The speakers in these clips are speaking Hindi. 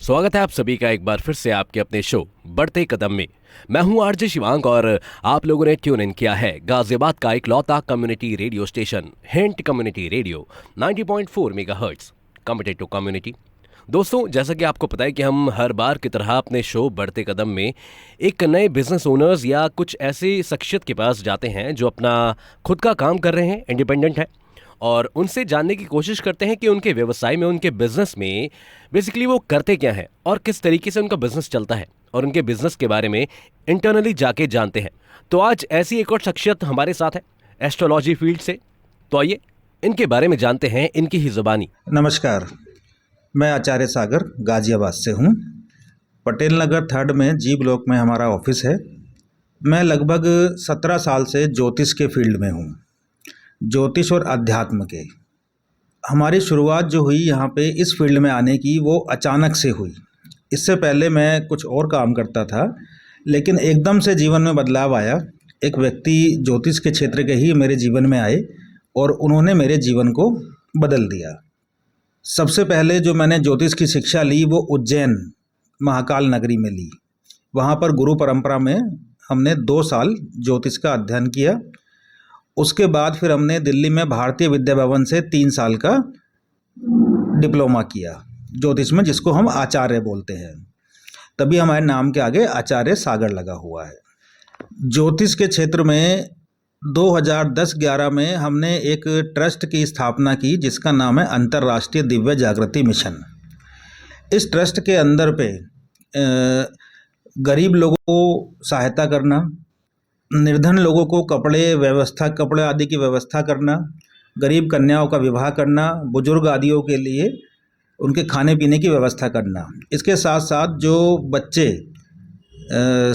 स्वागत है आप सभी का एक बार फिर से आपके अपने शो बढ़ते कदम में। मैं हूं आरजे शिवांक और आप लोगों ने ट्यून इन किया है गाजियाबाद का इकलौता community radio station Hint community radio 90.4 megahertz committed to community. दोस्तों, जैसा कि आपको पता है कि हम हर बार की तरह अपने शो बढ़ते कदम में एक नए बिजनेस ओनर्स या कुछ ऐसी शख्सियत के पास जाते हैं जो अपना खुद का काम कर रहे हैं, इंडिपेंडेंट है, और उनसे जानने की कोशिश करते हैं कि उनके व्यवसाय में, उनके बिजनेस में बेसिकली वो करते क्या हैं और किस तरीके से उनका बिजनेस चलता है, और उनके बिजनेस के बारे में इंटरनली जाके जानते हैं। तो आज ऐसी एक और शख्सियत हमारे साथ है एस्ट्रोलॉजी फील्ड से। तो आइए इनके बारे में जानते हैं इनकी ही जुबानी। नमस्कार, मैं आचार्य सागर गाजियाबाद से हूँ। पटेल नगर 3rd में जी ब्लॉक में हमारा ऑफिस है। मैं लगभग 17 साल से ज्योतिष के फील्ड में हूँ, ज्योतिष और अध्यात्म के। हमारी शुरुआत जो हुई यहाँ पे इस फील्ड में आने की, वो अचानक से हुई। इससे पहले मैं कुछ और काम करता था, लेकिन एकदम से जीवन में बदलाव आया। एक व्यक्ति ज्योतिष के क्षेत्र के ही मेरे जीवन में आए और उन्होंने मेरे जीवन को बदल दिया। सबसे पहले जो मैंने ज्योतिष की शिक्षा ली वो उज्जैन महाकाल नगरी में ली। वहाँ पर गुरु परंपरा में हमने 2 साल ज्योतिष का अध्ययन किया। उसके बाद फिर हमने दिल्ली में भारतीय विद्या भवन से 3 साल का डिप्लोमा किया ज्योतिष में, जिसको हम आचार्य बोलते हैं। तभी हमारे नाम के आगे आचार्य सागर लगा हुआ है। ज्योतिष के क्षेत्र में 2010-11 में हमने एक ट्रस्ट की स्थापना की जिसका नाम है अंतर्राष्ट्रीय दिव्य जागृति मिशन। इस ट्रस्ट के अंदर पे गरीब लोगों को सहायता करना, निर्धन लोगों को कपड़े आदि की व्यवस्था करना, गरीब कन्याओं का विवाह करना, बुजुर्ग आदियों के लिए उनके खाने पीने की व्यवस्था करना। इसके साथ साथ जो बच्चे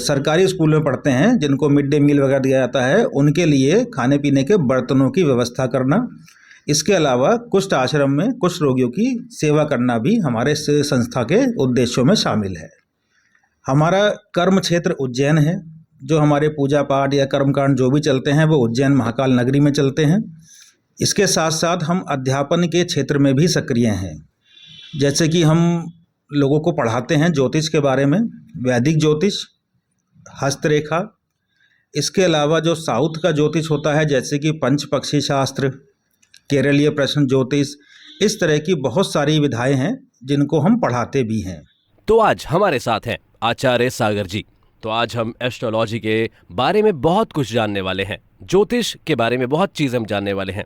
सरकारी स्कूल में पढ़ते हैं, जिनको मिड डे मील वगैरह दिया जाता है, उनके लिए खाने पीने के बर्तनों की व्यवस्था करना। इसके अलावा कुष्ठ आश्रम में कुष्ठ रोगियों की सेवा करना भी हमारे इस संस्था के उद्देश्यों में शामिल है। हमारा कर्म क्षेत्र उज्जैन है। जो हमारे पूजा पाठ या कर्मकांड जो भी चलते हैं वो उज्जैन महाकाल नगरी में चलते हैं। इसके साथ साथ हम अध्यापन के क्षेत्र में भी सक्रिय हैं। जैसे कि हम लोगों को पढ़ाते हैं ज्योतिष के बारे में, वैदिक ज्योतिष, हस्तरेखा। इसके अलावा जो साउथ का ज्योतिष होता है, जैसे कि पंचपक्षी शास्त्र, केरलीय प्रश्न ज्योतिष, इस तरह की बहुत सारी विधाएं हैं जिनको हम पढ़ाते भी हैं। तो आज हमारे साथ हैं आचार्य सागर जी। तो आज हम एस्ट्रोलॉजी के बारे में बहुत कुछ जानने वाले हैं, ज्योतिष के बारे में बहुत चीज़ हम जानने वाले हैं।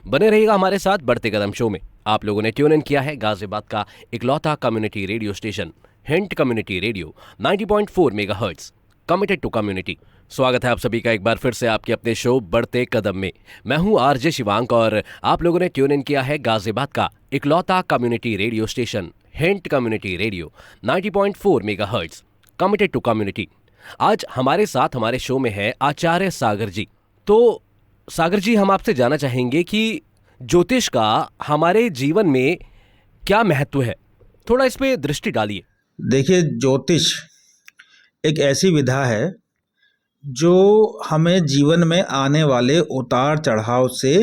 बने रहिएगा हमारे साथ बढ़ते कदम शो में। आप लोगों ने ट्यून इन किया है गाजियाबाद का इकलौता community radio station Hint community radio 90.4 megahertz committed to community. स्वागत है आप सभी का एक बार फिर से आपके अपने शो बढ़ते कदम में। मैं हूं आरजे शिवांक और आप लोगों ने ट्यून इन किया है गाजियाबाद का इकलौता community radio station Hint community radio 90.4 megahertz committed to community. आज हमारे साथ हमारे शो में है आचार्य सागर जी। तो सागर जी, हम आपसे जानना चाहेंगे कि ज्योतिष का हमारे जीवन में क्या महत्व है, थोड़ा इस पे दृष्टि डालिए। देखिए, ज्योतिष एक ऐसी विधा है जो हमें जीवन में आने वाले उतार चढ़ाव से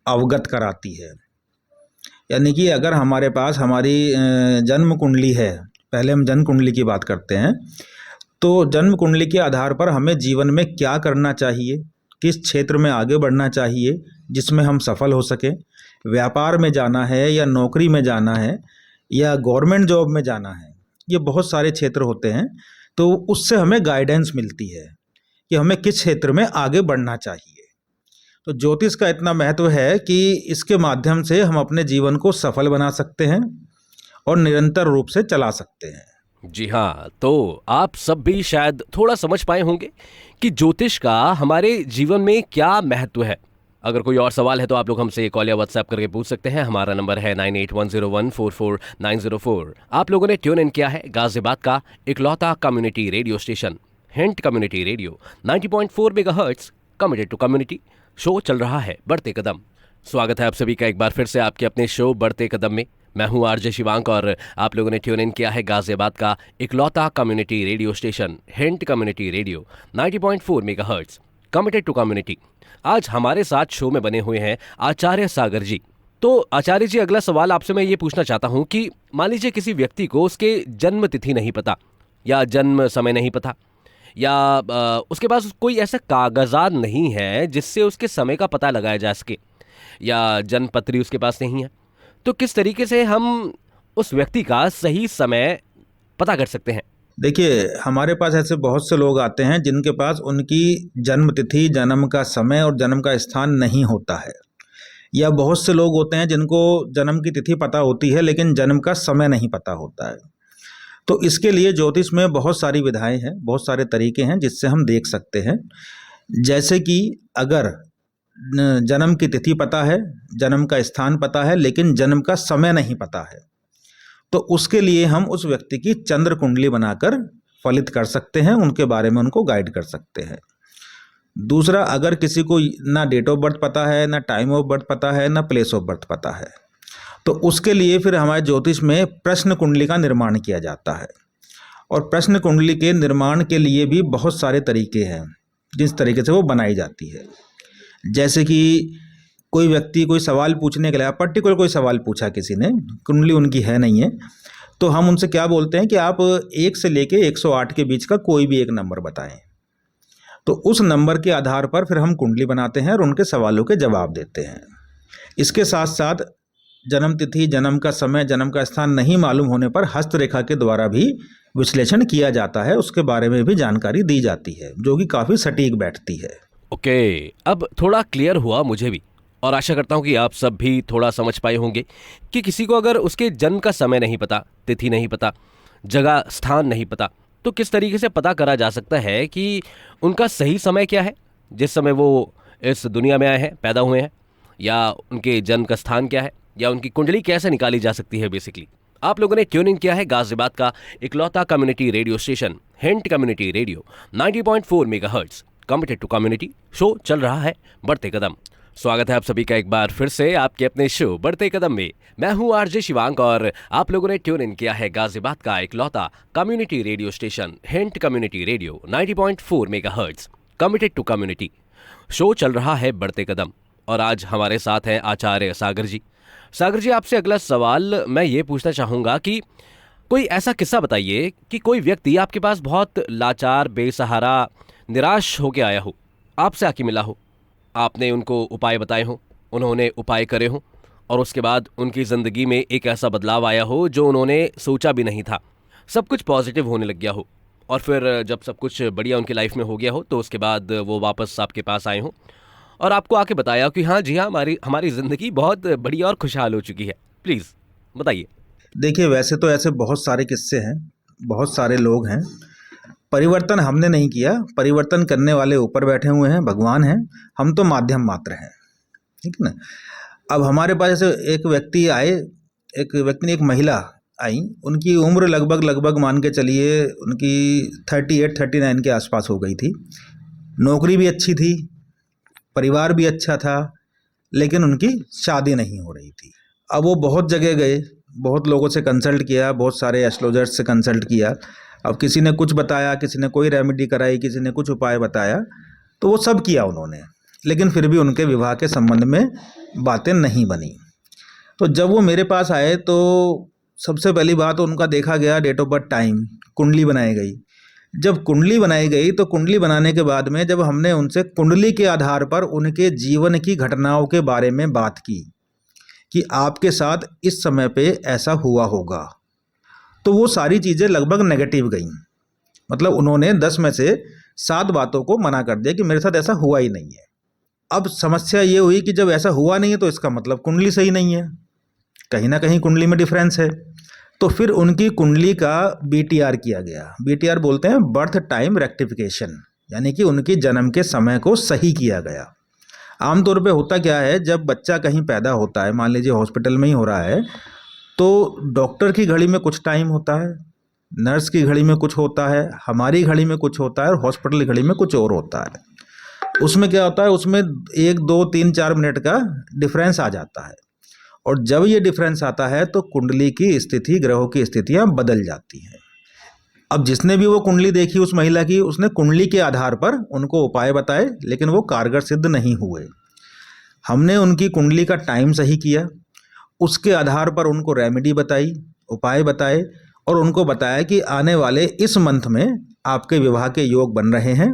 अवगत कराती है। यानी कि अगर हमारे पास हमारी जन्म कुंडली है, पहले हम जन्म कुंडली की बात करते हैं, तो जन्म कुंडली के आधार पर हमें जीवन में क्या करना चाहिए, किस क्षेत्र में आगे बढ़ना चाहिए जिसमें हम सफल हो सकें, व्यापार में जाना है या नौकरी में जाना है या गवर्नमेंट जॉब में जाना है, ये बहुत सारे क्षेत्र होते हैं। तो उससे हमें गाइडेंस मिलती है कि हमें किस क्षेत्र में आगे बढ़ना चाहिए। तो ज्योतिष का इतना महत्व है कि इसके माध्यम से हम अपने जीवन को सफल बना सकते हैं और निरंतर रूप से चला सकते हैं। जी हाँ, तो आप सब भी शायद थोड़ा समझ पाए होंगे कि ज्योतिष का हमारे जीवन में क्या महत्व है। अगर कोई और सवाल है तो आप लोग हमसे कॉल या व्हाट्सएप करके पूछ सकते हैं। हमारा नंबर है 9810144904। आप लोगों ने ट्यून इन किया है गाजियाबाद का इकलौता community radio station Hint community radio 90.4 megahertz committed to community. Show चल रहा है बढ़ते कदम। स्वागत है आप सभी का एक बार फिर से आपके अपने शो बढ़ते कदम में। मैं हूं आरजे शिवांक और आप लोगों ने ट्यून इन किया है गाजियाबाद का इकलौता community radio station Hint community radio 90.4 megahertz committed to community. आज हमारे साथ शो में बने हुए हैं आचार्य सागर जी। तो आचार्य जी, अगला सवाल आपसे मैं ये पूछना चाहता हूँ कि मान लीजिए किसी व्यक्ति को उसके जन्म तिथि नहीं पता या जन्म समय नहीं पता, या उसके पास कोई ऐसा कागजात नहीं है जिससे उसके समय का पता लगाया जा सके, या जन्म पत्री उसके पास नहीं है, तो किस तरीके से हम उस व्यक्ति का सही समय पता कर सकते हैं? देखिए, हमारे पास ऐसे बहुत से लोग आते हैं जिनके पास उनकी जन्म तिथि, जन्म का समय और जन्म का स्थान नहीं होता है, या बहुत से लोग होते हैं जिनको जन्म की तिथि पता होती है लेकिन जन्म का समय नहीं पता होता है। तो इसके लिए ज्योतिष में बहुत सारी विधाएं हैं, बहुत सारे तरीके हैं जिससे हम देख सकते हैं। जैसे कि अगर जन्म की तिथि पता है, जन्म का स्थान पता है लेकिन जन्म का समय नहीं पता है, तो उसके लिए हम उस व्यक्ति की चंद्र कुंडली बनाकर फलित कर सकते हैं, उनके बारे में उनको गाइड कर सकते हैं। दूसरा, अगर किसी को ना डेट ऑफ बर्थ पता है, ना टाइम ऑफ बर्थ पता है, ना प्लेस ऑफ बर्थ पता है, तो उसके लिए फिर हमारे ज्योतिष में प्रश्न कुंडली का निर्माण किया जाता है। और प्रश्न कुंडली के निर्माण के लिए भी बहुत सारे तरीके हैं जिस तरीके से वो बनाई जाती है। जैसे कि कोई व्यक्ति कोई सवाल पूछने के लिए, पर्टिकुलर कोई सवाल पूछा किसी ने, कुंडली उनकी है नहीं है, तो हम उनसे क्या बोलते हैं कि आप 1 से लेके 108 के बीच का कोई भी एक नंबर बताएं। तो उस नंबर के आधार पर फिर हम कुंडली बनाते हैं और उनके सवालों के जवाब देते हैं। इसके साथ साथ जन्म तिथि, जन्म का समय, जन्म का स्थान नहीं मालूम होने पर हस्तरेखा के द्वारा भी विश्लेषण किया जाता है, उसके बारे में भी जानकारी दी जाती है, जो कि काफ़ी सटीक बैठती है। ओके, अब थोड़ा क्लियर हुआ मुझे भी, और आशा करता हूँ कि आप सब भी थोड़ा समझ पाए होंगे कि किसी को अगर उसके जन्म का समय नहीं पता, तिथि नहीं पता, जगह स्थान नहीं पता, तो किस तरीके से पता करा जा सकता है कि उनका सही समय क्या है, जिस समय वो इस दुनिया में आए हैं, पैदा हुए हैं, या उनके जन्म का स्थान क्या है, या उनकी कुंडली कैसे निकाली जा सकती है। बेसिकली आप लोगों ने ट्यून इन किया है गाजियाबाद का इकलौता community radio station Hint community radio 90.4 megahertz. Committed to community show चल रहा है बढ़ते कदम। स्वागत है आप सभी का एक बार फिर से आपके अपने शो बढ़ते कदम में। मैं हूं आरजे शिवांक और आप लोगों ने ट्यून इन किया है गाजियाबाद का इकलौता community radio station Hint community radio 90.4 megahertz. Committed to community show चल रहा है बढ़ते कदम, और आज हमारे साथ हैं आचार्य सागर जी। सागर जी, आपसे अगला सवाल मैं ये पूछना चाहूँगा कि कोई ऐसा किस्सा बताइए कि कोई व्यक्ति आपके पास बहुत लाचार, बेसहारा, निराश होकर आया हो, आपसे आके मिला हो, आपने उनको उपाय बताए हों, उन्होंने उपाय करे हों, और उसके बाद उनकी ज़िंदगी में एक ऐसा बदलाव आया हो जो उन्होंने सोचा भी नहीं था, सब कुछ पॉजिटिव होने लग गया हो, और फिर जब सब कुछ बढ़िया उनकी लाइफ में हो गया हो तो उसके बाद वो वापस आपके पास आए हों और आपको आके बताया कि हाँ जी हाँ, हमारी ज़िंदगी बहुत बढ़िया और खुशहाल हो चुकी है। प्लीज़ बताइए। देखिए, वैसे तो ऐसे बहुत सारे किस्से हैं, बहुत सारे लोग हैं। परिवर्तन हमने नहीं किया, परिवर्तन करने वाले ऊपर बैठे हुए हैं, भगवान हैं, हम तो माध्यम मात्र हैं, ठीक है ना। अब हमारे पास ऐसे एक व्यक्ति आए, एक महिला आई, उनकी उम्र लगभग मान के चलिए उनकी 38-39 के आसपास हो गई थी। नौकरी भी अच्छी थी, परिवार भी अच्छा था, लेकिन उनकी शादी नहीं हो रही थी। अब वो बहुत जगह गए, बहुत लोगों से कंसल्ट किया, बहुत सारे एस्ट्रोलॉजर्स से कंसल्ट किया। अब किसी ने कुछ बताया, किसी ने कोई रेमेडी कराई, किसी ने कुछ उपाय बताया, तो वो सब किया उन्होंने, लेकिन फिर भी उनके विवाह के संबंध में बातें नहीं बनी। तो जब वो मेरे पास आए तो सबसे पहली बात उनका देखा गया डेट ऑफ बर्थ, टाइम, कुंडली बनाई गई। जब कुंडली बनाई गई तो कुंडली बनाने के बाद में जब हमने उनसे कुंडली के आधार पर उनके जीवन की घटनाओं के बारे में बात की कि आपके साथ इस समय पे ऐसा हुआ होगा, तो वो सारी चीज़ें लगभग नेगेटिव गई। मतलब उन्होंने 10 में से 7 बातों को मना कर दिया कि मेरे साथ ऐसा हुआ ही नहीं है। अब समस्या ये हुई कि जब ऐसा हुआ नहीं है तो इसका मतलब कुंडली सही नहीं है, कहीं ना कहीं कुंडली में डिफरेंस है। तो फिर उनकी कुंडली का BTR किया गया। BTR बोलते हैं बर्थ टाइम रेक्टिफिकेशन, यानी कि उनकी जन्म के समय को सही किया गया। आमतौर पे होता क्या है, जब बच्चा कहीं पैदा होता है, मान लीजिए हॉस्पिटल में ही हो रहा है, तो डॉक्टर की घड़ी में कुछ टाइम होता है, नर्स की घड़ी में कुछ होता है, हमारी घड़ी में कुछ होता है, और हॉस्पिटल की घड़ी में कुछ और होता है। उसमें क्या होता है, उसमें 1, 2, 3, 4 मिनट का डिफरेंस आ जाता है, और जब ये डिफरेंस आता है तो कुंडली की स्थिति, ग्रहों की स्थितियाँ बदल जाती हैं। अब जिसने भी वो कुंडली देखी उस महिला की, उसने कुंडली के आधार पर उनको उपाय बताए, लेकिन वो कारगर सिद्ध नहीं हुए। हमने उनकी कुंडली का टाइम सही किया, उसके आधार पर उनको रेमेडी बताई, उपाय बताए और उनको बताया कि आने वाले इस मंथ में आपके विवाह के योग बन रहे हैं,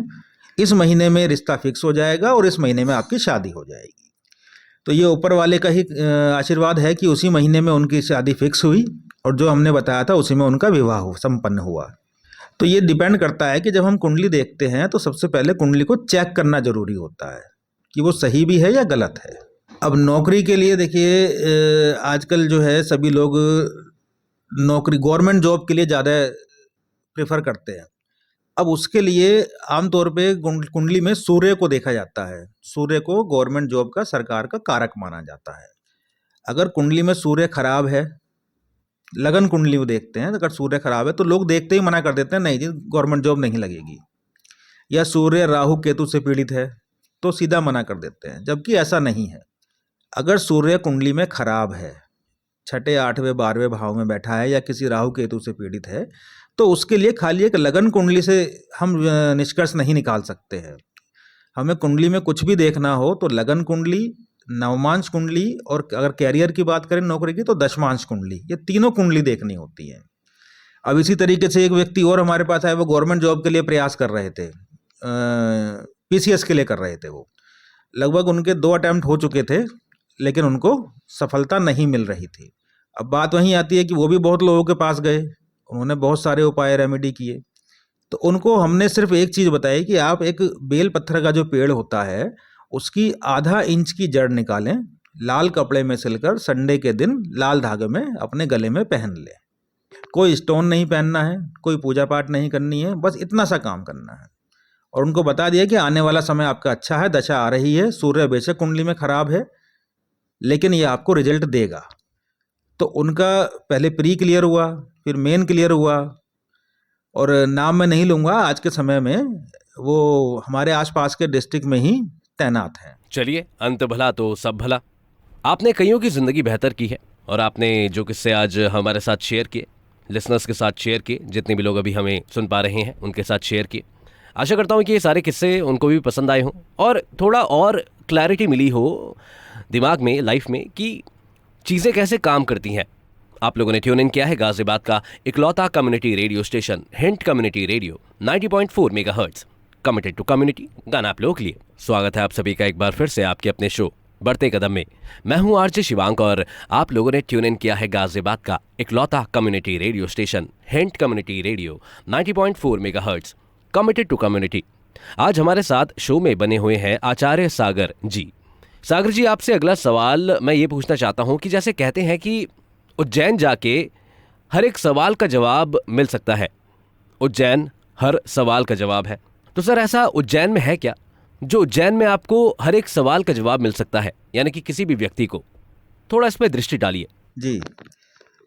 इस महीने में रिश्ता फिक्स हो जाएगा और इस महीने में आपकी शादी हो जाएगी। तो ये ऊपर वाले का ही आशीर्वाद है कि उसी महीने में उनकी शादी फिक्स हुई और जो हमने बताया था उसी में उनका विवाह संपन्न हुआ। तो ये डिपेंड करता है कि जब हम कुंडली देखते हैं तो सबसे पहले कुंडली को चेक करना जरूरी होता है कि वो सही भी है या गलत है। अब नौकरी के लिए देखिए आजकल जो है सभी लोग नौकरी गवर्नमेंट जॉब के लिए ज़्यादा प्रेफर करते हैं। अब उसके लिए आमतौर पे कुंडली में सूर्य को देखा जाता है। सूर्य को गवर्नमेंट जॉब का, सरकार का कारक माना जाता है। अगर कुंडली में सूर्य खराब है, लगन कुंडली में देखते हैं, अगर सूर्य खराब है तो लोग देखते ही मना कर देते हैं, नहीं जी गवर्नमेंट जॉब नहीं लगेगी। या सूर्य राहु केतु से पीड़ित है तो सीधा मना कर देते हैं, जबकि ऐसा नहीं है। अगर सूर्य कुंडली में खराब है, छठे, आठवें, 12वें भाव में बैठा है या किसी राहु केतु से पीड़ित है, तो उसके लिए खाली एक लगन कुंडली से हम निष्कर्ष नहीं निकाल सकते हैं। हमें कुंडली में कुछ भी देखना हो तो लगन कुंडली, नवमांश कुंडली और अगर कैरियर की बात करें नौकरी की तो दशमांश कुंडली, ये तीनों कुंडली देखनी होती है। अब इसी तरीके से एक व्यक्ति और हमारे पास आए, वो गवर्नमेंट जॉब के लिए प्रयास कर रहे थे, पीसीएस के लिए कर रहे थे। वो लगभग उनके 2 अटेम्प्ट हो चुके थे लेकिन उनको सफलता नहीं मिल रही थी। अब बात वहीं आती है कि वो भी बहुत लोगों के पास गए, उन्होंने बहुत सारे उपाय रेमेडी किए, तो उनको हमने सिर्फ एक चीज़ बताई कि आप एक बेल पत्थर का जो पेड़ होता है उसकी आधा इंच की जड़ निकालें, लाल कपड़े में सिलकर संडे के दिन लाल धागे में अपने गले में पहन लें। कोई स्टोन नहीं पहनना है, कोई पूजा पाठ नहीं करनी है, बस इतना सा काम करना है। और उनको बता दिया कि आने वाला समय आपका अच्छा है, दशा आ रही है, सूर्य बेशक कुंडली में खराब है लेकिन ये आपको रिजल्ट देगा। तो उनका पहले प्री क्लियर हुआ, फिर मेन क्लियर हुआ, और नाम मैं नहीं लूँगा, आज के समय में वो हमारे आसपास के डिस्ट्रिक्ट में ही तैनात हैं। चलिए, अंत भला तो सब भला। आपने कईयों की जिंदगी बेहतर की है और आपने जो किस्से आज हमारे साथ शेयर किए, लिसनर्स के साथ शेयर किए, जितने भी लोग अभी हमें सुन पा रहे हैं उनके साथ शेयर किए, आशा करता हूँ कि ये सारे किस्से उनको भी पसंद आए हों और थोड़ा और क्लैरिटी मिली हो दिमाग में, लाइफ में, कि चीज़ें कैसे काम करती हैं। आप लोगों ने ट्यून इन किया है गाजियाबाद का इकलौता community radio station Hint community radio 90.4 megahertz, committed to community, गाना आप लोगों के लिए। स्वागत है आप सभी का एक बार फिर से आपके अपने शो बढ़ते कदम में। मैं हूं आरजे शिवांक और आप लोगों ने ट्यून इन किया है गाजियाबाद का इकलौता community radio station Hint community radio 90.4 megahertz, committed to community. आज हमारे साथ शो में बने हुए हैं आचार्य सागर जी। सागर जी, आपसे अगला सवाल मैं ये पूछना चाहता हूं कि जैसे कहते हैं कि उज्जैन जाके हर एक सवाल का जवाब मिल सकता है, उज्जैन हर सवाल का जवाब है, तो सर ऐसा उज्जैन में है क्या जो उज्जैन में आपको हर एक सवाल का जवाब मिल सकता है, यानी कि किसी भी व्यक्ति को? थोड़ा इस पर दृष्टि डालिए। जी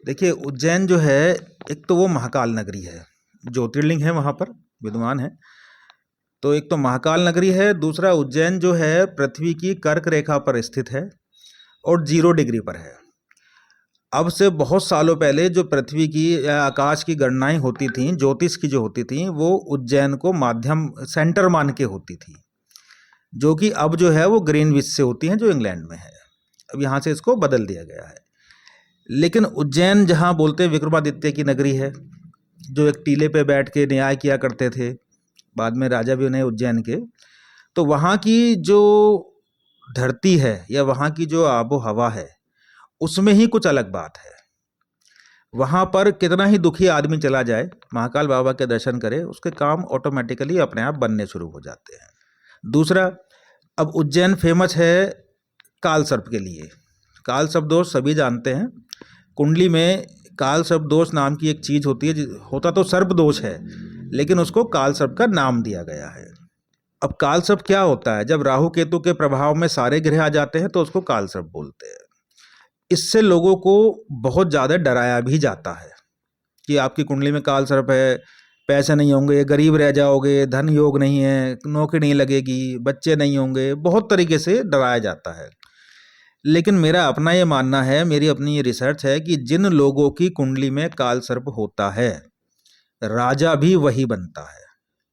देखिए, उज्जैन जो है, एक तो वो महाकाल नगरी है, ज्योतिर्लिंग है वहाँ पर विद्यमान है, तो एक तो महाकाल नगरी है। दूसरा, उज्जैन जो है पृथ्वी की कर्क रेखा पर स्थित है और 0 डिग्री पर है। अब से बहुत सालों पहले जो पृथ्वी की या आकाश की गणनाएं होती थीं, ज्योतिष की जो होती थीं, वो उज्जैन को माध्यम सेंटर मान के होती थी, जो कि अब जो है वो ग्रीनविच से होती हैं, जो इंग्लैंड में है। अब यहाँ से इसको बदल दिया गया है। लेकिन उज्जैन जहाँ बोलते हैं विक्रमादित्य की नगरी है, जो एक टीले पे बैठ के न्याय किया करते थे, बाद में राजा भी उन्हें उज्जैन के, तो वहाँ की जो धरती है या वहाँ की जो आबो हवा है, उसमें ही कुछ अलग बात है। वहाँ पर कितना ही दुखी आदमी चला जाए, महाकाल बाबा के दर्शन करे, उसके काम ऑटोमेटिकली अपने आप बनने शुरू हो जाते हैं। दूसरा, अब उज्जैन फेमस है काल सर्प के लिए। काल सर्प दोष सभी जानते हैं। कुंडली में काल सर्प दोष नाम की एक चीज़ होती है, होता तो सर्प दोष है लेकिन उसको काल सर्प का नाम दिया गया है। अब काल सर्प क्या होता है? जब राहु केतु के प्रभाव में सारे ग्रह आ जाते हैं तो उसको काल सर्प बोलते हैं। इससे लोगों को बहुत ज़्यादा डराया भी जाता है कि आपकी कुंडली में काल सर्प है, पैसे नहीं होंगे, गरीब रह जाओगे, धन योग नहीं है, नौकरी नहीं लगेगी, बच्चे नहीं होंगे, बहुत तरीके से डराया जाता है। लेकिन मेरा अपना ये मानना है, मेरी अपनी ये रिसर्च है कि जिन लोगों की कुंडली में काल सर्प होता है, राजा भी वही बनता है।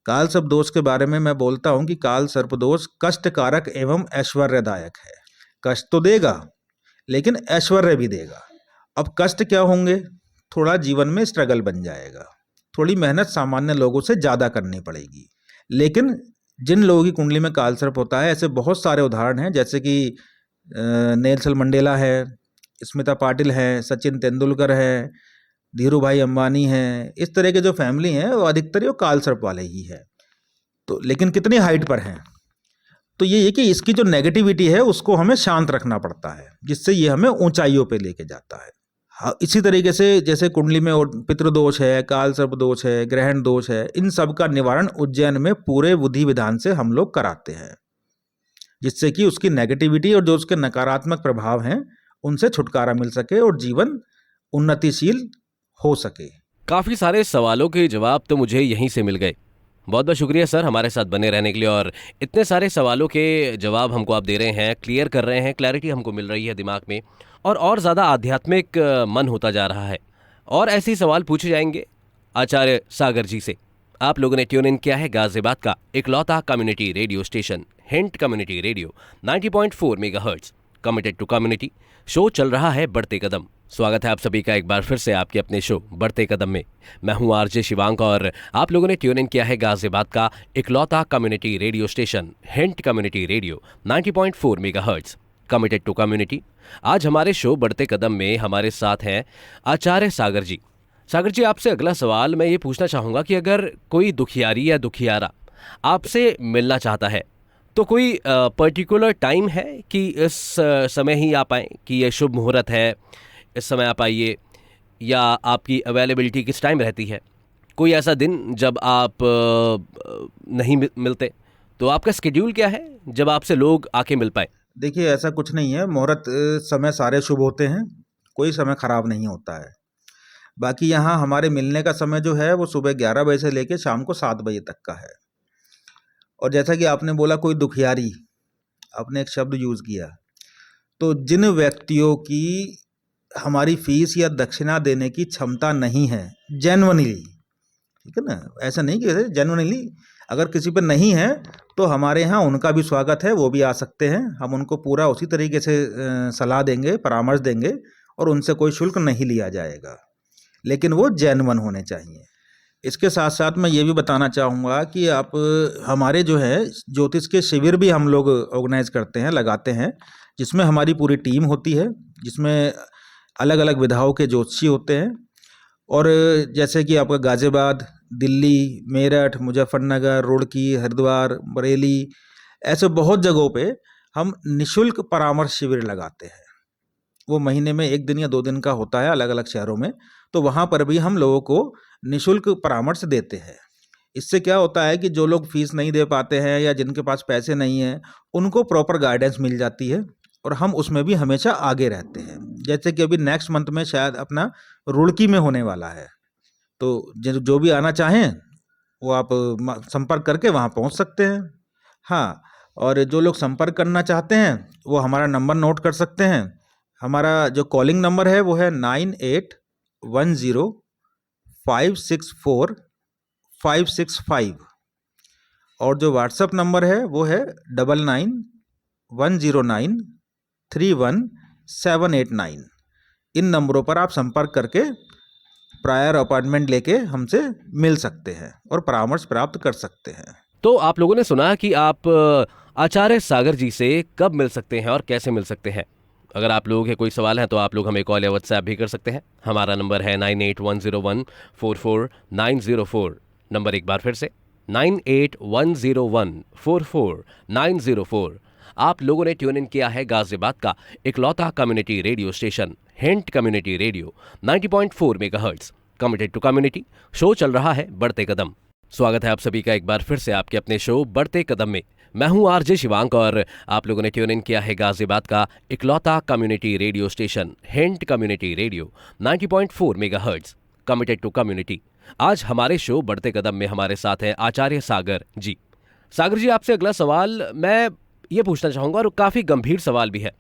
काल सर्प दोष के बारे में मैं बोलता हूँ कि काल सर्प दोष कष्टकारक एवं ऐश्वर्यदायक है। कष्ट तो देगा लेकिन ऐश्वर्य भी देगा। अब कष्ट क्या होंगे? थोड़ा जीवन में स्ट्रगल बन जाएगा, थोड़ी मेहनत सामान्य लोगों से ज़्यादा करनी पड़ेगी। लेकिन जिन लोगों की कुंडली में कालसर्प होता है, ऐसे बहुत सारे उदाहरण हैं, जैसे कि नेल्सन मंडेला है, स्मिता पाटिल है, सचिन तेंदुलकर है, धीरू भाई अंबानी है। इस तरह के जो फैमिली हैं वो अधिकतर वो कालसर्प वाले ही है। तो लेकिन कितनी हाइट पर हैं? तो ये कि इसकी जो नेगेटिविटी है उसको हमें शांत रखना पड़ता है, जिससे ये हमें ऊंचाइयों पे लेके जाता है। हाँ, इसी तरीके से जैसे कुंडली में और पितृदोष है, कालसर्प दोष है, ग्रहण दोष है, इन सब का निवारण उज्जैन में पूरे विधि विधान से हम लोग कराते हैं, जिससे कि उसकी नेगेटिविटी और जो उसके नकारात्मक प्रभाव हैं उनसे छुटकारा मिल सके और जीवन उन्नतिशील हो सके। काफी सारे सवालों के जवाब तो मुझे यहीं से मिल गए। बहुत बहुत शुक्रिया सर हमारे साथ बने रहने के लिए, और इतने सारे सवालों के जवाब हमको आप दे रहे हैं, क्लियर कर रहे हैं, क्लैरिटी हमको मिल रही है दिमाग में, और ज़्यादा आध्यात्मिक मन होता जा रहा है। और ऐसे ही सवाल पूछे जाएंगे आचार्य सागर जी से। आप लोगों ने ट्यून इन किया है गाजियाबाद का इकलौता community radio station Hint community radio 90.4 megahertz, committed to community. Show चल रहा है बढ़ते कदम। स्वागत है आप सभी का एक बार फिर से आपके अपने शो बढ़ते कदम में। मैं हूं आरजे शिवांक और आप लोगों ने ट्यून इन किया है गाजियाबाद का इकलौता community radio station Hint community radio 90.4 megahertz, committed to community. आज हमारे शो बढ़ते कदम में हमारे साथ हैं आचार्य सागर जी। सागर जी, आपसे अगला सवाल मैं ये पूछना चाहूँगा कि अगर कोई दुखियारी या दुखियारा आपसे मिलना चाहता है तो कोई पर्टिकुलर टाइम है कि इस समय ही आप आएँ, कि ये शुभ मुहूर्त है, इस समय आप आइए, या आपकी अवेलेबिलिटी किस टाइम रहती है? कोई ऐसा दिन जब आप नहीं मिलते, तो आपका स्केड्यूल क्या है जब आपसे लोग आके मिल पाए? देखिए, ऐसा कुछ नहीं है। मुहूर्त समय सारे शुभ होते हैं, कोई समय खराब नहीं होता है। बाकी यहाँ हमारे मिलने का समय जो है वो सुबह 11 बजे से लेके शाम को 7 बजे तक का है। और जैसा कि आपने बोला कोई दुखियारी, आपने एक शब्द यूज़ किया, तो जिन व्यक्तियों की हमारी फीस या दक्षिणा देने की क्षमता नहीं है, जेन्युइनली, ठीक है ना, ऐसा नहीं कि जेन्युइनली अगर किसी पर नहीं है तो हमारे यहाँ उनका भी स्वागत है, वो भी आ सकते हैं। हम उनको पूरा उसी तरीके से सलाह देंगे, परामर्श देंगे, और उनसे कोई शुल्क नहीं लिया जाएगा, लेकिन वो जेन्युइन होने चाहिए। इसके साथ साथ मैं ये भी बताना चाहूँगा कि आप हमारे जो है ज्योतिष के शिविर भी हम लोग ऑर्गेनाइज करते हैं, लगाते हैं, जिसमें हमारी पूरी टीम होती है, जिसमें अलग अलग विधाओं के ज्योतिषी होते हैं। और जैसे कि आपका गाज़ियाबाद, दिल्ली, मेरठ, मुजफ्फरनगर, रुड़की, हरिद्वार, बरेली, ऐसे बहुत जगहों पे हम निशुल्क परामर्श शिविर लगाते हैं। वो महीने में 1 दिन या 2 दिन का होता है अलग अलग शहरों में, तो वहाँ पर भी हम लोगों को निशुल्क परामर्श देते हैं। इससे क्या होता है कि जो लोग फीस नहीं दे पाते हैं या जिनके पास पैसे नहीं हैं, उनको प्रॉपर गाइडेंस मिल जाती है और हम उसमें भी हमेशा आगे रहते हैं। जैसे कि अभी नेक्स्ट मंथ में शायद अपना रुड़की में होने वाला है, तो जो भी आना चाहें वो आप संपर्क करके वहाँ पहुँच सकते हैं। हाँ, और जो लोग संपर्क करना चाहते हैं वो हमारा नंबर नोट कर सकते हैं। हमारा जो कॉलिंग नंबर है वो है 9810564565, और जो व्हाट्सएप नंबर है वो है 9910931789। इन नंबरों पर आप संपर्क करके प्रायर अपॉइंटमेंट लेके हमसे मिल सकते हैं और परामर्श प्राप्त कर सकते हैं। तो आप लोगों ने सुना कि आप आचार्य सागर जी से कब मिल सकते हैं और कैसे मिल सकते हैं। अगर आप लोगों के कोई सवाल हैं तो आप लोग हमें कॉल या व्हाट्सएप भी कर सकते हैं। हमारा नंबर है 9810144904। नंबर एक बार फिर से 9810144904। आप लोगों ने ट्यून इन किया है गाजियाबाद का इकलौता community radio station Hint community radio 90.4 megahertz, committed to community. Show चल रहा है बढ़ते कदम। स्वागत है आप सभी का एक बार फिर से आपके अपने शो बढ़ते कदम में। मैं हूं आरजे शिवांक और आप लोगों ने ट्यून इन किया है गाजियाबाद का इकलौता community radio station Hint community radio 90.4 megahertz, committed to community. आज हमारे शो बढ़ते कदम में हमारे साथ हैं आचार्य सागर जी। सागर जी, आपसे अगला सवाल मैं ये पूछना चाहूँगा और काफ़ी गंभीर सवाल भी है।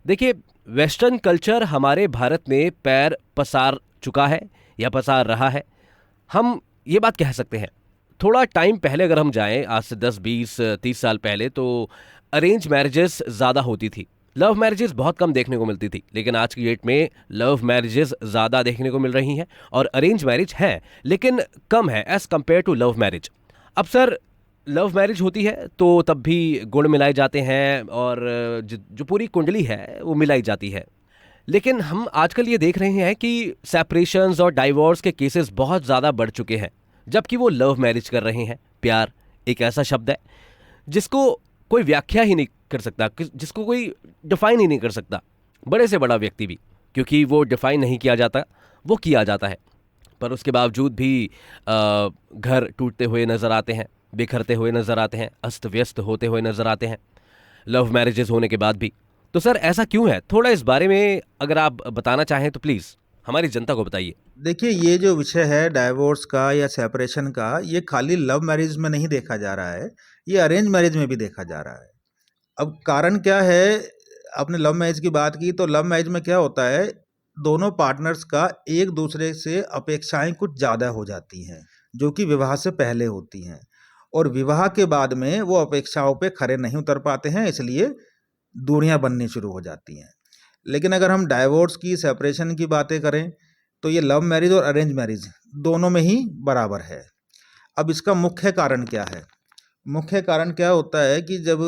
देखिए, वेस्टर्न कल्चर हमारे भारत में पैर पसार चुका है या पसार रहा है, हम ये बात कह सकते हैं। थोड़ा टाइम पहले अगर हम जाएं, आज से 10, 20, 30 साल पहले, तो अरेंज मैरिजेस ज़्यादा होती थी। लव मैरिजेस बहुत कम देखने को मिलती थी, लेकिन आज की डेट में लव मैरिजेस ज़्यादा देखने को मिल रही हैं और अरेंज मैरिज है लेकिन कम है as compare to love marriage. अब सर, लव मैरिज होती है तो तब भी गुण मिलाए जाते हैं और जो पूरी कुंडली है वो मिलाई जाती है, लेकिन हम आजकल ये देख रहे हैं कि सेपरेशंस और डाइवोर्स के केसेस बहुत ज़्यादा बढ़ चुके हैं, जबकि वो लव मैरिज कर रहे हैं। प्यार एक ऐसा शब्द है जिसको कोई व्याख्या ही नहीं कर सकता, जिसको कोई डिफाइन ही नहीं कर सकता, बड़े से बड़ा व्यक्ति भी, क्योंकि वो डिफाइन नहीं किया जाता, वो किया जाता है। पर उसके बावजूद भी घर टूटते हुए नज़र आते हैं, बिखरते हुए नज़र आते हैं, अस्त व्यस्त होते हुए नज़र आते हैं लव मैरिजेस होने के बाद भी। तो सर ऐसा क्यों है, थोड़ा इस बारे में अगर आप बताना चाहें तो प्लीज़ हमारी जनता को बताइए। देखिए, ये जो विषय है डाइवोर्स का या सेपरेशन का, ये खाली लव मैरिज में नहीं देखा जा रहा है, ये अरेंज मैरिज में भी देखा जा रहा है। अब कारण क्या है, आपने लव मैरिज की बात की, तो लव मैरिज में क्या होता है, दोनों पार्टनर्स का एक दूसरे से अपेक्षाएं कुछ ज़्यादा हो जाती हैं, जो कि विवाह से पहले होती हैं, और विवाह के बाद में वो अपेक्षाओं पे खरे नहीं उतर पाते हैं, इसलिए दूरियां बननी शुरू हो जाती हैं। लेकिन अगर हम डाइवोर्स की, सेपरेशन की बातें करें, तो ये लव मैरिज और अरेंज मैरिज दोनों में ही बराबर है। अब इसका मुख्य कारण क्या है? मुख्य कारण क्या होता है कि जब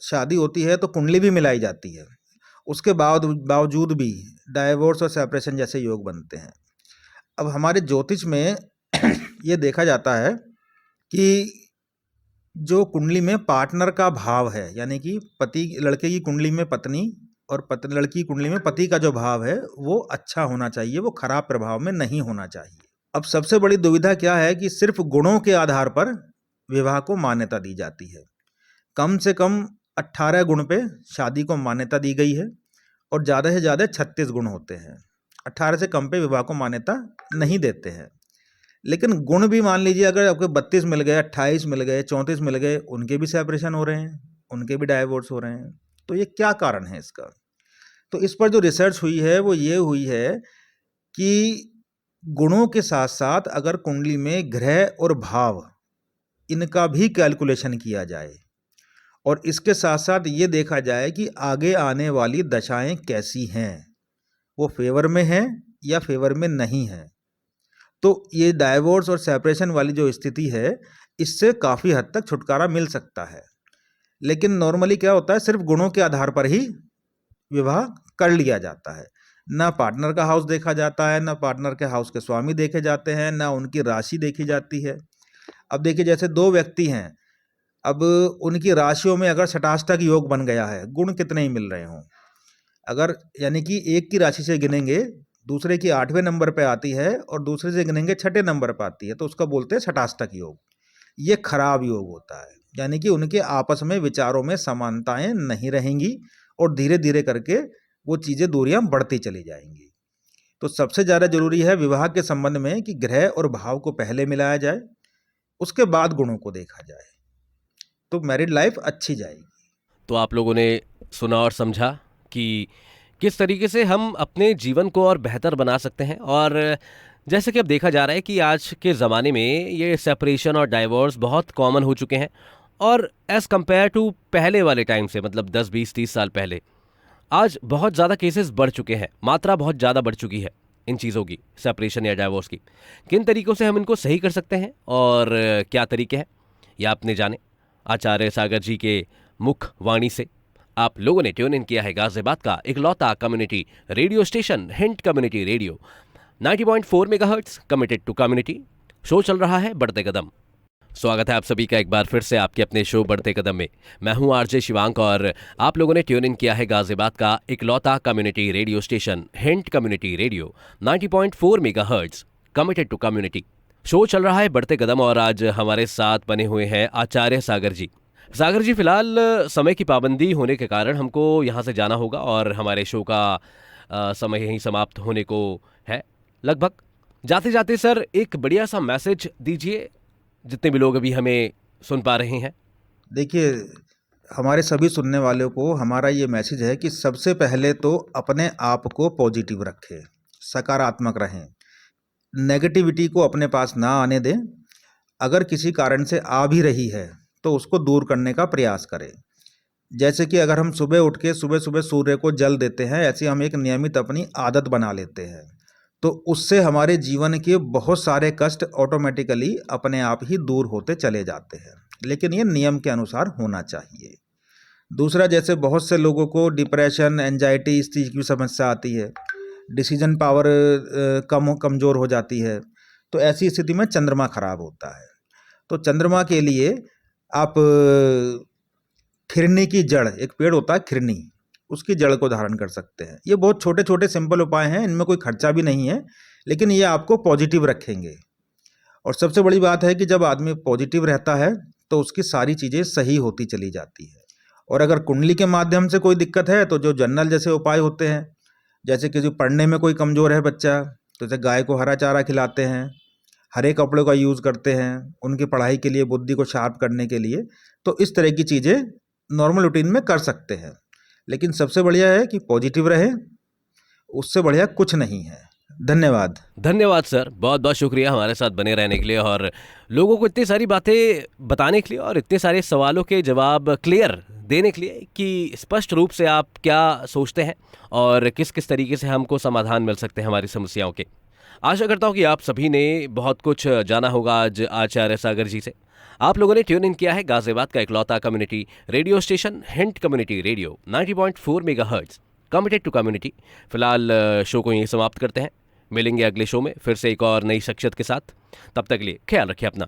शादी होती है तो कुंडली भी मिलाई जाती है, उसके बावजूद भी डाइवोर्स और सेपरेशन जैसे योग बनते हैं। अब हमारे ज्योतिष में ये देखा जाता है कि जो कुंडली में पार्टनर का भाव है, यानी कि पति, लड़के की कुंडली में पत्नी और लड़की की कुंडली में पति का जो भाव है वो अच्छा होना चाहिए, वो खराब प्रभाव में नहीं होना चाहिए। अब सबसे बड़ी दुविधा क्या है कि सिर्फ गुणों के आधार पर विवाह को मान्यता दी जाती है। कम से कम 18 गुण पे शादी को मान्यता दी गई है और ज़्यादा से ज़्यादा 36 गुण होते हैं। 18 से कम पे विवाह को मान्यता नहीं देते हैं। लेकिन गुण भी मान लीजिए, अगर आपको 32 मिल गए, 28 मिल गए, 34 मिल गए, उनके भी सेपरेशन हो रहे हैं, उनके भी डाइवोर्स हो रहे हैं। तो ये क्या कारण है इसका? तो इस पर जो रिसर्च हुई है वो ये हुई है कि गुणों के साथ साथ अगर कुंडली में ग्रह और भाव, इनका भी कैलकुलेशन किया जाए और इसके साथ साथ ये देखा जाए कि आगे आने वाली दशाएं कैसी हैं, वो फेवर में हैं या फेवर में नहीं हैं, तो ये डाइवोर्स और सेपरेशन वाली जो स्थिति है, इससे काफ़ी हद तक छुटकारा मिल सकता है। लेकिन नॉर्मली क्या होता है, सिर्फ गुणों के आधार पर ही विवाह कर लिया जाता है। ना पार्टनर का हाउस देखा जाता है, ना पार्टनर के हाउस के स्वामी देखे जाते हैं, ना उनकी राशि देखी जाती है। अब देखिए, जैसे दो व्यक्ति हैं, अब उनकी राशियों में अगर षटाष्टक योग बन गया है, गुण कितने ही मिल रहे हों, अगर यानी कि एक की राशि से गिनेंगे, दूसरे की 8वें नंबर पे आती है और दूसरे से गिनेंगे 6ठे नंबर पर आती है, तो उसका बोलते हैं षटाष्टक योग। ये खराब योग होता है, यानी कि उनके आपस में विचारों में समानताएं नहीं रहेंगी और धीरे धीरे करके वो चीज़ें, दूरियां बढ़ती चली जाएंगी। तो सबसे ज़्यादा जरूरी है विवाह के संबंध में कि ग्रह और भाव को पहले मिलाया जाए, उसके बाद गुणों को देखा जाए, तो मैरिड लाइफ अच्छी जाएगी। तो आप लोगों ने सुना और समझा कि किस तरीके से हम अपने जीवन को और बेहतर बना सकते हैं। और जैसे कि अब देखा जा रहा है कि आज के ज़माने में ये सेपरेशन और डाइवोर्स बहुत कॉमन हो चुके हैं, और एज़ कम्पेयर टू पहले वाले टाइम से, मतलब 10, 20, 30 साल पहले, आज बहुत ज़्यादा केसेस बढ़ चुके हैं, मात्रा बहुत ज़्यादा बढ़ चुकी है इन चीज़ों की, सेपरेशन या डाइवोर्स की। किन तरीक़ों से हम इनको सही कर सकते हैं और क्या तरीके हैं, या आपने जाने आचार्य सागर जी के मुख वाणी से। आप लोगों ने ट्यून इन किया है गाजियाबाद का इकलौता community radio station Hint community radio 90.4 megahertz, committed to community. Show चल रहा है बढ़ते कदम। स्वागत है आप सभी का एक बार फिर से आपके अपने शो बढ़ते कदम में। मैं हूं आरजे शिवांक और आप लोगों ने ट्यून इन किया है गाजियाबाद का इकलौता community radio station Hint community radio 90.4 megahertz, committed to community. Show चल रहा है बढ़ते कदम और आज हमारे साथ बने हुए हैं आचार्य सागर जी। सागर जी, फिलहाल समय की पाबंदी होने के कारण हमको यहाँ से जाना होगा और हमारे शो का समय यहीं समाप्त होने को है लगभग। जाते जाते सर एक बढ़िया सा मैसेज दीजिए जितने भी लोग अभी हमें सुन पा रहे हैं। देखिए, हमारे सभी सुनने वालों को हमारा ये मैसेज है कि सबसे पहले तो अपने आप को पॉजिटिव रखें, सकारात्मक रहें, नेगेटिविटी को अपने पास ना आने दें। अगर किसी कारण से आ भी रही है तो उसको दूर करने का प्रयास करें। जैसे कि अगर हम सुबह उठ के सुबह सुबह सूर्य को जल देते हैं, ऐसे हम एक नियमित अपनी आदत बना लेते हैं, तो उससे हमारे जीवन के बहुत सारे कष्ट ऑटोमेटिकली अपने आप ही दूर होते चले जाते हैं। लेकिन ये नियम के अनुसार होना चाहिए। दूसरा, जैसे बहुत से लोगों को डिप्रेशन, एंजाइटी, इस चीज़ की समस्या आती है, डिसीजन पावर कमज़ोर हो जाती है, तो ऐसी स्थिति में चंद्रमा खराब होता है। तो चंद्रमा के लिए आप खिरनी की जड़, एक पेड़ होता है खिरनी, उसकी जड़ को धारण कर सकते हैं। ये बहुत छोटे छोटे सिंपल उपाय हैं, इनमें कोई खर्चा भी नहीं है, लेकिन ये आपको पॉजिटिव रखेंगे। और सबसे बड़ी बात है कि जब आदमी पॉजिटिव रहता है तो उसकी सारी चीज़ें सही होती चली जाती है। और अगर कुंडली के माध्यम से कोई दिक्कत है तो जो जनरल जैसे उपाय होते हैं, जैसे कि जो पढ़ने में कोई कमज़ोर है बच्चा, तो जैसे गाय को हरा चारा खिलाते हैं, हरे कपड़ों का यूज़ करते हैं उनकी पढ़ाई के लिए, बुद्धि को शार्प करने के लिए, तो इस तरह की चीज़ें नॉर्मल रूटीन में कर सकते हैं। लेकिन सबसे बढ़िया है कि पॉजिटिव रहे, उससे बढ़िया कुछ नहीं है। धन्यवाद। धन्यवाद सर, बहुत बहुत शुक्रिया हमारे साथ बने रहने के लिए और लोगों को इतनी सारी बातें बताने के लिए और इतने सारे सवालों के जवाब क्लियर देने के लिए कि स्पष्ट रूप से आप क्या सोचते हैं और किस किस तरीके से हमको समाधान मिल सकते हैं हमारी समस्याओं के। आशा करता हूँ कि आप सभी ने बहुत कुछ जाना होगा आज आचार्य सागर जी से। आप लोगों ने ट्यून इन किया है गाजियाबाद का इकलौता community radio station Hint community radio 90.4 megahertz, committed to community. फिलहाल शो को यहीं समाप्त करते हैं। मिलेंगे अगले शो में फिर से एक और नई शख्सियत के साथ। तब तक के लिए ख्याल रखिए अपना।